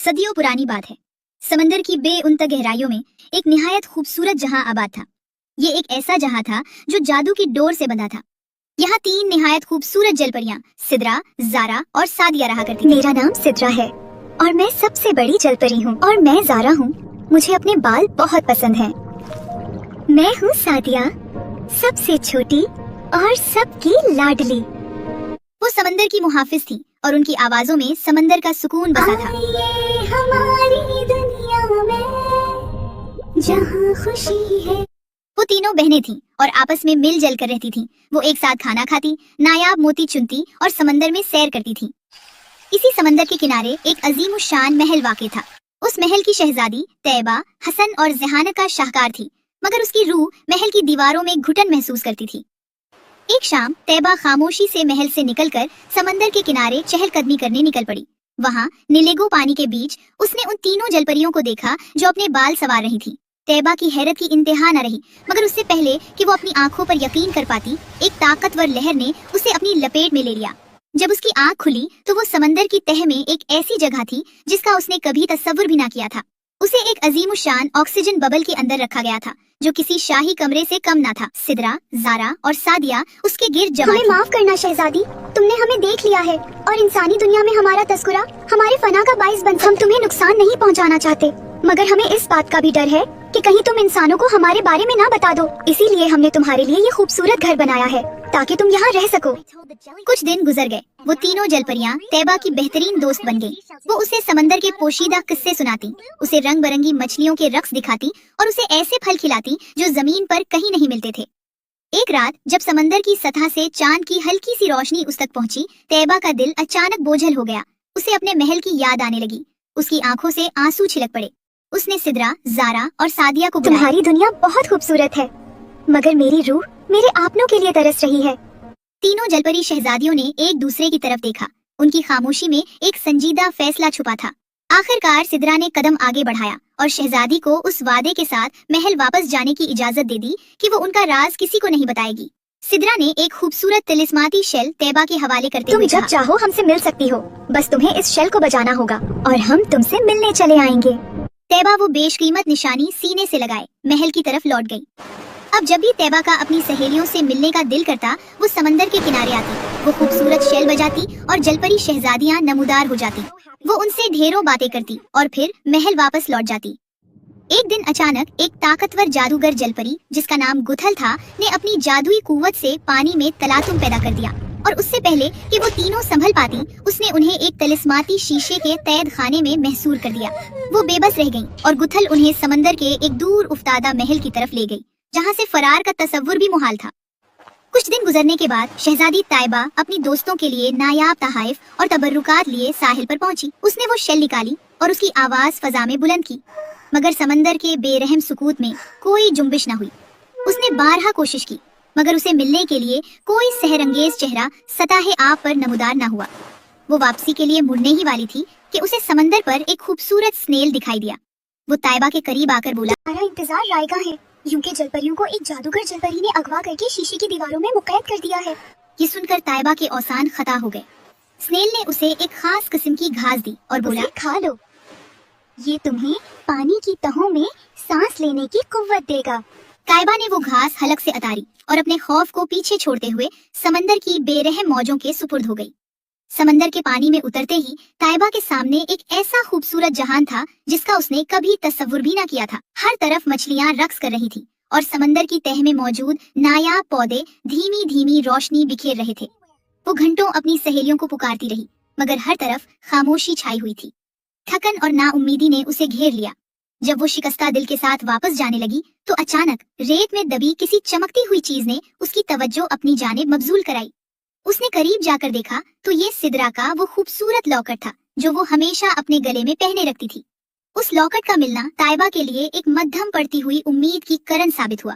सदियों पुरानी बात है। समंदर की बेउनता गहराइयों में एक निहायत खूबसूरत जहां आबाद था। ये एक ऐसा जहां था जो जादू की डोर से बंधा था। यहाँ 3 निहायत खूबसूरत जलपरियां सिद्रा, ज़ारा और सादिया रहा करती थीं। मेरा नाम सिद्रा है और मैं सबसे बड़ी जलपरी हूँ। और मैं ज़ारा हूँ। मुझे अपने बाल बहुत पसंद हैं। मैं हूँ सादिया, सबसे छोटी और सबकी लाडली। वो समंदर की मुहाफिज थी और उनकी आवाजों में समंदर का सुकून बसा था। आइए हमारी दुनिया में जहाँ खुशी है। वो तीनों बहनें थीं और आपस में मिलजुल कर रहती थीं। वो एक साथ खाना खाती, नायाब मोती चुनती और समंदर में सैर करती थीं। इसी समंदर के किनारे एक अजीमुशान महल वाक़ था। उस महल की शहजादी तैयबा हसन और ज़हानत का शाहकार थी, मगर उसकी रूह महल की दीवारों में घुटन महसूस करती थी। एक शाम तैयबा खामोशी से महल से निकलकर समंदर के किनारे चहलकदमी करने निकल पड़ी। वहाँ नीलेगो पानी के बीच उसने उन तीनों जलपरियों को देखा जो अपने बाल संवार रही थी। तैयबा की हैरत की इंतहा न रही, मगर उससे पहले कि वो अपनी आंखों पर यकीन कर पाती, एक ताकतवर लहर ने उसे अपनी लपेट में ले लिया। जब उसकी आंख खुली तो वो समंदर की तह में एक ऐसी जगह थी जिसका उसने कभी तसव्वुर भी ना किया था। उसे एक अजीमुशान ऑक्सीजन बबल के अंदर रखा गया था जो किसी शाही कमरे से कम ना था। सिद्रा, ज़ारा और सादिया उसके गिर्द जमा हमें थीं। माफ करना शहजादी, तुमने हमें देख लिया है और इंसानी दुनिया में हमारा तस्कुरा हमारे फना का बाइस बन। हम तुम्हें नुकसान नहीं पहुंचाना चाहते, मगर हमें इस बात का भी डर है कि कहीं तुम इंसानों को हमारे बारे में ना बता दो। इसीलिए हमने तुम्हारे लिए ये खूबसूरत घर बनाया है ताकि तुम यहाँ रह सको। कुछ दिन गुजर गए। वो तीनों जलपरियां तैयबा की बेहतरीन दोस्त बन गईं। वो उसे समंदर के पोशीदा किस्से सुनाती, उसे रंग बिरंगी मछलियों के रक्स दिखाती और उसे ऐसे फल खिलाती जो जमीन पर कहीं नहीं मिलते थे। एक रात जब समंदर की सतह से चांद की हल्की सी रोशनी उस तक पहुंची, तैयबा का दिल अचानक बोझल हो गया। उसे अपने महल की याद आने लगी। उसकी आंखों से आंसू छिलक पड़े। उसने सिद्रा, ज़ारा और सादिया को बुलाया। तुम्हारी दुनिया बहुत खूबसूरत है, मगर मेरी रूह मेरे आपनों के लिए तरस रही है। तीनों जलपरी शहजादियों ने एक दूसरे की तरफ देखा। उनकी खामोशी में एक संजीदा फैसला छुपा था। आखिरकार सिद्रा ने कदम आगे बढ़ाया और शहजादी को उस वादे के साथ महल वापस जाने की इजाजत दे दी कि वो उनका राज किसी को नहीं बताएगी। सिद्रा ने एक खूबसूरत तिलिस्माती शेल तैयबा के हवाले करते तुम हुए जब कहा, चाहो हमसे मिल सकती हो, बस तुम्हें इस शेल को बजाना होगा और हम तुमसे मिलने चले आएंगे। तैयबा वो बेशकीमत निशानी सीने से लगाए महल की तरफ लौट गई। अब जब भी तैयबा का अपनी सहेलियों से मिलने का दिल करता, वो समंदर के किनारे आती। वो खूबसूरत शेल बजाती और जलपरी शहजादियां नमूदार हो जाती। वो उनसे ढेरों बातें करती और फिर महल वापस लौट जाती। एक दिन अचानक एक ताकतवर जादूगर जलपरी जिसका नाम गुथल था ने अपनी जादुई कुव्वत से पानी में तलातुम पैदा कर दिया और उससे पहले कि वो तीनों संभल पाती, उसने उन्हें एक तिलिस्माती शीशे के कैद खाने में महसूर कर दिया। वो बेबस रह गईं और गुथल उन्हें समंदर के एक दूर उफ्तादा महल की तरफ ले गई जहाँ से फरार का तसव्वुर भी मुहाल था। कुछ दिन गुजरने के बाद शहजादी तैयबा अपनी दोस्तों के लिए नायाब तहाइफ और तबर्रुकात लिए साहिल पर पहुंची। उसने वो शेल निकाली और उसकी आवाज फजा में बुलंद की, मगर समंदर के बेरहम सुकूत में कोई जुम्बिश न हुई। उसने बारहा कोशिश की, मगर उसे मिलने के लिए कोई सहरंगेज चेहरा सतह आब पर नमूदार न हुआ। वो वापसी के लिए मुड़ने ही वाली थी कि उसे समंदर पर एक खूबसूरत स्नेल दिखाई दिया। वो तैयबा के करीब आकर बोला, हमारा इंतजार रायगा है। यूं के जलपरियों को एक जादूगर जलपरी ने अगवा करके शीशे की दीवारों में मुक़य्यद कर दिया है। ये सुनकर तैयबा के औसान खता हो गए। स्नेल ने उसे एक खास किस्म की घास दी और बोला, उसे खा लो, ये तुम्हें पानी की तहों में सांस लेने की कुव्वत देगा। तैयबा ने वो घास हलक से उतारी और अपने खौफ को पीछे छोड़ते हुए समंदर की बेरहम मौजों के सुपुर्द हो गई। समंदर के पानी में उतरते ही तैयबा के सामने एक ऐसा खूबसूरत जहान था जिसका उसने कभी तसव्वुर भी ना किया था। हर तरफ मछलियां रक्स कर रही थी और समंदर की तह में मौजूद नायाब पौधे धीमी धीमी रोशनी बिखेर रहे थे। वो घंटों अपनी सहेलियों को पुकारती रही, मगर हर तरफ खामोशी छाई हुई थी। थकन और नाउम्मीदी ने उसे घेर लिया। जब वो शिकस्ता दिल के साथ वापस जाने लगी तो अचानक रेत में दबी किसी चमकती हुई चीज ने उसकी तवज्जो अपनी जानिब मबजूल कराई। उसने करीब जाकर देखा तो ये सिद्रा का वो खूबसूरत लॉकेट था जो वो हमेशा अपने गले में पहने रखती थी। उस लॉकेट का मिलना तैयबा के लिए एक मध्यम पड़ती हुई उम्मीद की करन साबित हुआ।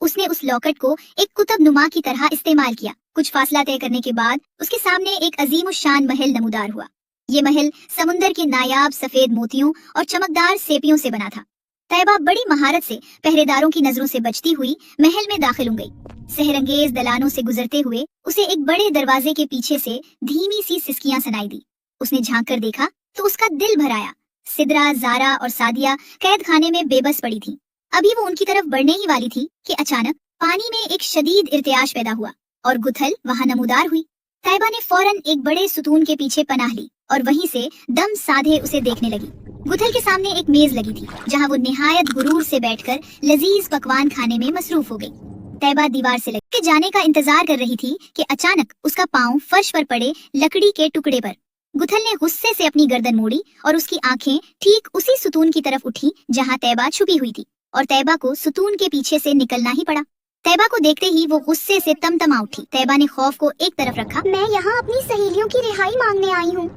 उसने उस लॉकेट को एक कुतुब नुमा की तरह इस्तेमाल किया। कुछ फासला तय करने के बाद उसके सामने एक अजीमुशान महल नमूदार हुआ। ये महल समुंदर के नायाब सफेद मोतियों और चमकदार सेपियों से बना था। तैयबा बड़ी महारत से पहरेदारों की नजरों से बचती हुई महल में दाखिल हो गई। सहरंगेज दलानों से गुजरते हुए उसे एक बड़े दरवाजे के पीछे से धीमी सी सिसकियां सुनाई दी। उसने झांक कर देखा तो उसका दिल भर आया। सिद्रा, जारा और सादिया कैद खाने में बेबस पड़ी थीं। अभी वो उनकी तरफ बढ़ने ही वाली थी कि अचानक पानी में एक शदीद इर्तियाश पैदा हुआ और गुथल वहां नमूदार हुई। तैयबा ने फौरन एक बड़े सुतून के पीछे पनाह ली और वहीं से दम साधे उसे देखने लगी। गुथल के सामने एक मेज लगी थी जहां वो निहायत गुरूर से बैठकर लजीज पकवान खाने में मसरूफ हो गई। तैयबा दीवार से लग के जाने का इंतजार कर रही थी कि अचानक उसका पांव फर्श पर पड़े लकड़ी के टुकड़े पर। गुथल ने गुस्से से अपनी गर्दन मोड़ी और उसकी आंखें ठीक उसी सुतून की तरफ उठी जहां तैयबा छुपी हुई थी और तैयबा को सुतून के पीछे से निकलना ही पड़ा। तैयबा को देखते ही वो गुस्से से तमतमा उठी। तैयबा ने खौफ को एक तरफ रखा। मैं यहाँ अपनी सहेलियों की रिहाई मांगने आई हूँ।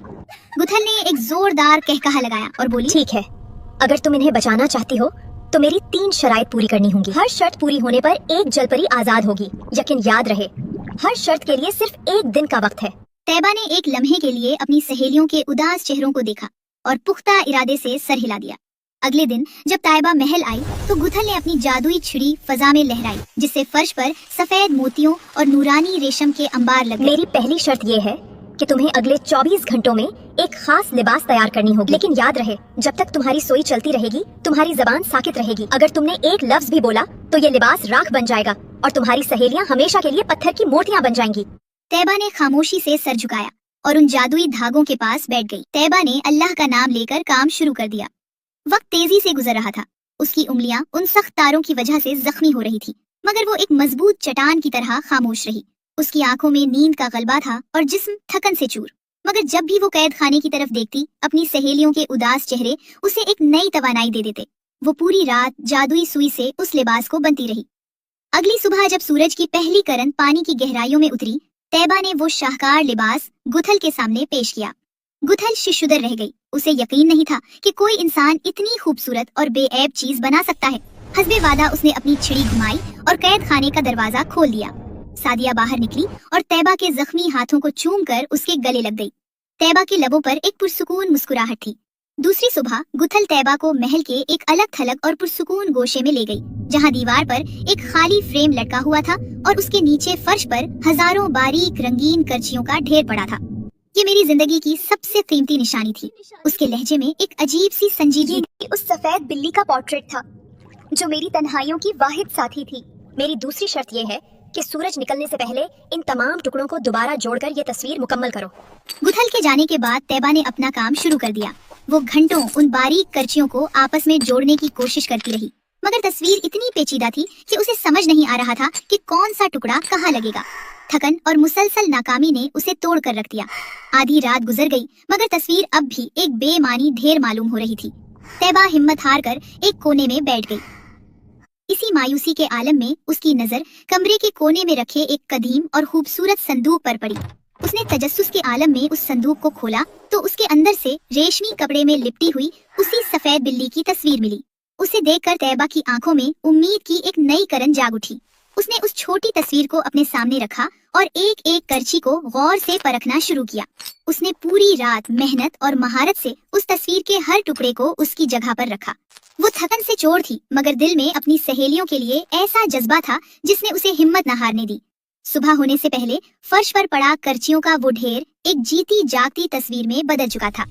गुथल ने एक जोरदार कहकहा लगाया और बोली, ठीक है, अगर तुम इन्हें बचाना चाहती हो तो मेरी 3 शर्त पूरी करनी होंगी। हर शर्त पूरी होने पर एक जलपरी आजाद होगी। यकीन याद रहे, हर शर्त के लिए सिर्फ 1 दिन का वक्त है। तैयबा ने एक लम्हे के लिए अपनी सहेलियों के उदास चेहरों को देखा और पुख्ता इरादे से सर हिला दिया। अगले दिन जब तैयबा महल आई तो गुथल ने अपनी जादुई छुरी फजा में लहराई जिससे फर्श पर सफेद मोतियों और नूरानी रेशम के अंबार लग गए। मेरी पहली शर्त ये है कि तुम्हें अगले 24 घंटों में एक खास लिबास तैयार करनी होगी। लेकिन याद रहे, जब तक तुम्हारी सोई चलती रहेगी तुम्हारी जबान साकित रहेगी। अगर तुमने एक लफ्ज भी बोला तो ये लिबास राख बन जाएगा और तुम्हारी सहेलियां हमेशा के लिए पत्थर की मूर्तियां बन जाएंगी। तैयबा ने खामोशी से सर झुकाया और उन जादुई धागों के पास बैठ गई। तैयबा ने अल्लाह का नाम लेकर काम शुरू कर दिया। वक्त तेजी से गुजर रहा था। उसकी उंगलियां उन सख्त तारों की वजह से जख्मी हो रही थी, मगर वो एक मजबूत चट्टान की तरह खामोश रही। उसकी आंखों में नींद का गलबा था और जिस्म थकन से चूर। मगर जब भी वो कैद खाने की तरफ देखती, अपनी सहेलियों के उदास चेहरे उसे एक नई तवानाई दे देते। वो पूरी रात जादुई सुई से उस लिबास को बनती रही। अगली सुबह जब सूरज की पहली किरण पानी की गहराइयों में उतरी, तैयबा ने वो शाहकार लिबास गुथल के सामने पेश किया। गुथल शिशुदर रह गई। उसे यकीन नहीं था कि कोई इंसान इतनी खूबसूरत और बेऐब चीज बना सकता है। हस्बे वादा उसने अपनी छिड़ी घुमाई और कैद खाने का दरवाजा खोल दिया। सादिया बाहर निकली और तैयबा के जख्मी हाथों को चूमकर उसके गले लग गई। तैयबा के लबों पर एक पुरसुकून मुस्कुराहट थी। दूसरी सुबह गुथल तैयबा को महल के एक अलग थलग और पुरसुकून गोशे में ले गई, जहां दीवार पर एक खाली फ्रेम लटका हुआ था और उसके नीचे फर्श पर हजारों बारीक रंगीन करचियों का ढेर पड़ा था। ये मेरी जिंदगी की सबसे कीमती निशानी थी। उसके लहजे में एक अजीब सी संजीदगी। उस सफेद बिल्ली का पोर्ट्रेट था जो मेरी तन्हाइयों की वाहिद साथी थी। मेरी दूसरी शर्त ये है कि सूरज निकलने से पहले इन तमाम टुकड़ों को दोबारा जोड़कर ये तस्वीर मुकम्मल करो। गुथल के जाने के बाद तैयबा ने अपना काम शुरू कर दिया। वो घंटों उन बारीक करचियों को आपस में जोड़ने की कोशिश करती रही, मगर तस्वीर इतनी पेचीदा थी कि उसे समझ नहीं आ रहा था कि कौन सा टुकड़ा कहाँ लगेगा। थकन और मुसलसल नाकामी ने उसे तोड़ कर रख दिया। आधी रात गुजर गई, मगर तस्वीर अब भी एक बेमानी ढेर मालूम हो रही थी। तैयबा हिम्मत हार कर एक कोने में बैठ गई। इसी मायूसी के आलम में उसकी नजर कमरे के कोने में रखे एक कदीम और खूबसूरत संदूक पर पड़ी। उसने तजस्सुस के आलम में उस संदूक को खोला तो उसके अंदर से रेशमी कपड़े में लिपटी हुई उसी सफेद बिल्ली की तस्वीर मिली। उसे देखकर तैयबा की आंखों में उम्मीद की एक नई किरण जाग उठी। उसने उस छोटी तस्वीर को अपने सामने रखा और एक एक करची को गौर से परखना शुरू किया। उसने पूरी रात मेहनत और महारत से उस तस्वीर के हर टुकड़े को उसकी जगह पर रखा। वो थकन से चोर थी, मगर दिल में अपनी सहेलियों के लिए ऐसा जज्बा था जिसने उसे हिम्मत न हारने दी। सुबह होने से पहले फर्श पर पड़ा करचियों का वो ढेर एक जीती जागती तस्वीर में बदल चुका था।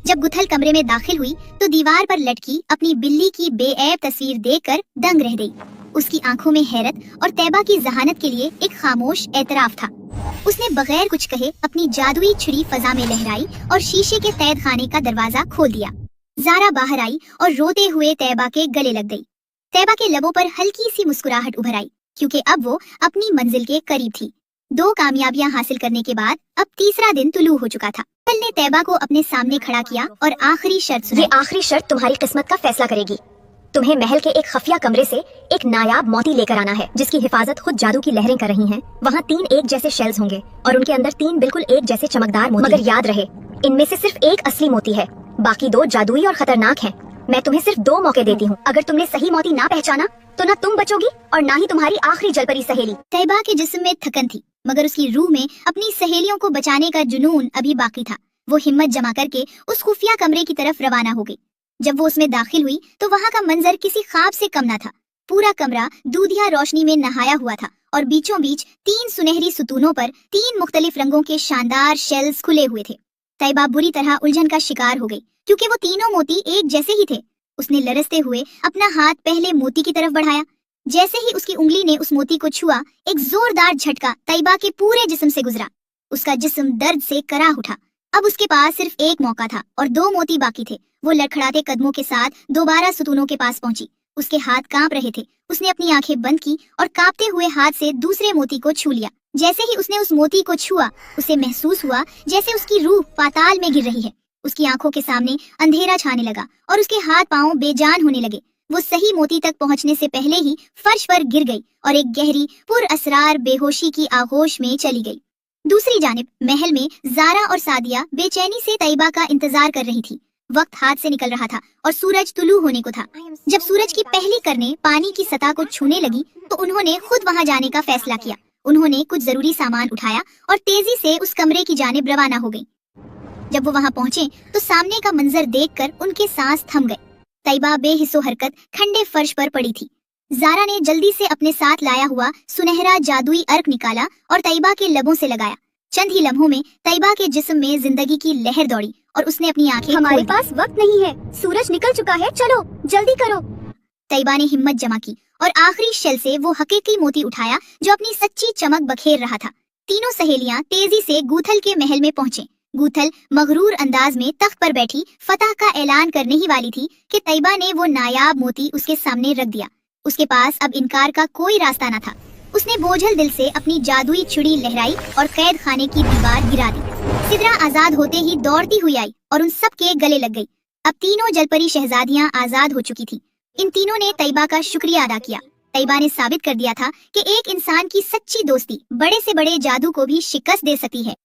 जब गुथल कमरे में दाखिल हुई तो दीवार पर लटकी अपनी बिल्ली की बेऐब तस्वीर देखकर दंग रह गई। उसकी आंखों में हैरत और तैयबा की जहानत के लिए एक खामोश एतराफ था। उसने बगैर कुछ कहे अपनी जादुई छुरी फजा में लहराई और शीशे के कैद खाने का दरवाजा खोल दिया। जारा बाहर आई और रोते हुए तैयबा के गले लग गई। तैयबा के लबों पर हल्की सी मुस्कुराहट उभर आई, क्योंकि अब वो अपनी मंजिल के करीब थी। 2 कामयाबियां हासिल करने के बाद अब तीसरा दिन तुलू हो चुका था। कल ने तैयबा को अपने सामने खड़ा किया और आखिरी शर्त सुनाई। ये आखिरी शर्त तुम्हारी किस्मत का फैसला करेगी। तुम्हें महल के एक खफिया कमरे से एक नायाब मोती लेकर आना है, जिसकी हिफाजत खुद जादू की लहरें कर रही हैं। वहाँ 3 एक जैसे शेल्स होंगे और उनके अंदर 3 बिल्कुल एक जैसे चमकदार मोती। मगर याद रहे, इनमें से सिर्फ एक असली मोती है, बाकी 2 जादुई और खतरनाक हैं। मैं तुम्हें सिर्फ 2 मौके देती हूँ। अगर तुमने सही मोती ना पहचाना तो ना तुम बचोगी और ना ही तुम्हारी आखिरी जलपरी सहेली। तैयबा के जिस्म में थकन थी, मगर उसकी रूह में अपनी सहेलियों को बचाने का जुनून अभी बाकी था। वो हिम्मत जमा करके उस खुफिया कमरे की तरफ रवाना हो गई। जब वो उसमें दाखिल हुई तो वहाँ का मंजर किसी ख्वाब से कम न था। पूरा कमरा दूधिया रोशनी में नहाया हुआ था और बीचों बीच 3 सुनहरी सुतूनों पर 3 मुख्तलिफ रंगों के शानदार शेल्स खुले हुए थे। तैयबा बुरी तरह उलझन का शिकार हो गई। क्योंकि वो तीनों मोती एक जैसे ही थे। उसने लरसते हुए अपना हाथ पहले मोती की तरफ बढ़ाया। जैसे ही उसकी उंगली ने उस मोती को छुआ, एक जोरदार झटका तैयबा के पूरे जिस्म से गुजरा। उसका जिस्म दर्द से कराह उठा। अब उसके पास सिर्फ एक मौका था और 2 मोती बाकी थे। वो लड़खड़ाते कदमों के साथ दोबारा सुतूनों के पास पहुंची। उसके हाथ कांप रहे थे। उसने अपनी आंखें बंद की और कांपते हुए हाथ से दूसरे मोती को छू लिया। जैसे ही उसने उस मोती को छुआ, उसे महसूस हुआ जैसे उसकी रूह पाताल में गिर रही है। उसकी आंखों के सामने अंधेरा छाने लगा और उसके हाथ पांव बेजान होने लगे। वो सही मोती तक पहुंचने से पहले ही फर्श पर गिर गई और एक गहरी पुरअसरार बेहोशी की आगोश में चली गई। दूसरी जानिब महल में जारा और सादिया बेचैनी से तैयबा का इंतजार कर रही थी। वक्त हाथ से निकल रहा था और सूरज तुलू होने को था। जब सूरज की पहली किरणें पानी की सतह को छूने लगी तो उन्होंने खुद वहां जाने का फैसला किया। उन्होंने कुछ जरूरी सामान उठाया और तेजी से उस कमरे की जानिब रवाना हो गई। जब वो वहां पहुंचे तो सामने का मंजर देखकर उनके सांस थम गए। तैयबा बेहिस्सो हरकत खंडे फर्श पर पड़ी थी। जारा ने जल्दी से अपने साथ लाया हुआ सुनहरा जादुई अर्क निकाला और तैयबा के लबों से लगाया। चंद ही लम्हों में तैयबा के जिस्म में जिंदगी की लहर दौड़ी और उसने अपनी आंखें हमारे खोल दी। पास वक्त नहीं है, सूरज निकल चुका है, चलो जल्दी करो। तैयबा ने हिम्मत जमा की और आखिरी शेल से वो हकीकी मोती उठाया जो अपनी सच्ची चमक बखेर रहा था। तीनों सहेलियां तेजी से गूथल के महल में पहुंचे। गूथल मगरूर अंदाज में तख्त पर बैठी फतह का ऐलान करने ही वाली थी कि तैयबा ने वो नायाब मोती उसके सामने रख दिया। उसके पास अब इनकार का कोई रास्ता न था। उसने बोझल दिल से अपनी जादुई छुरी लहराई और कैद खाने की दीवार गिरा दी। सिदरा आजाद होते ही दौड़ती हुई आई और उन सब के गले लग गई। अब तीनों जलपरी शहजादियां आजाद हो चुकी थी। इन तीनों ने तैयबा का शुक्रिया अदा किया। तैयबा ने साबित कर दिया था कि एक इंसान की सच्ची दोस्ती बड़े से बड़े जादू को भी शिकस्त दे सकती है।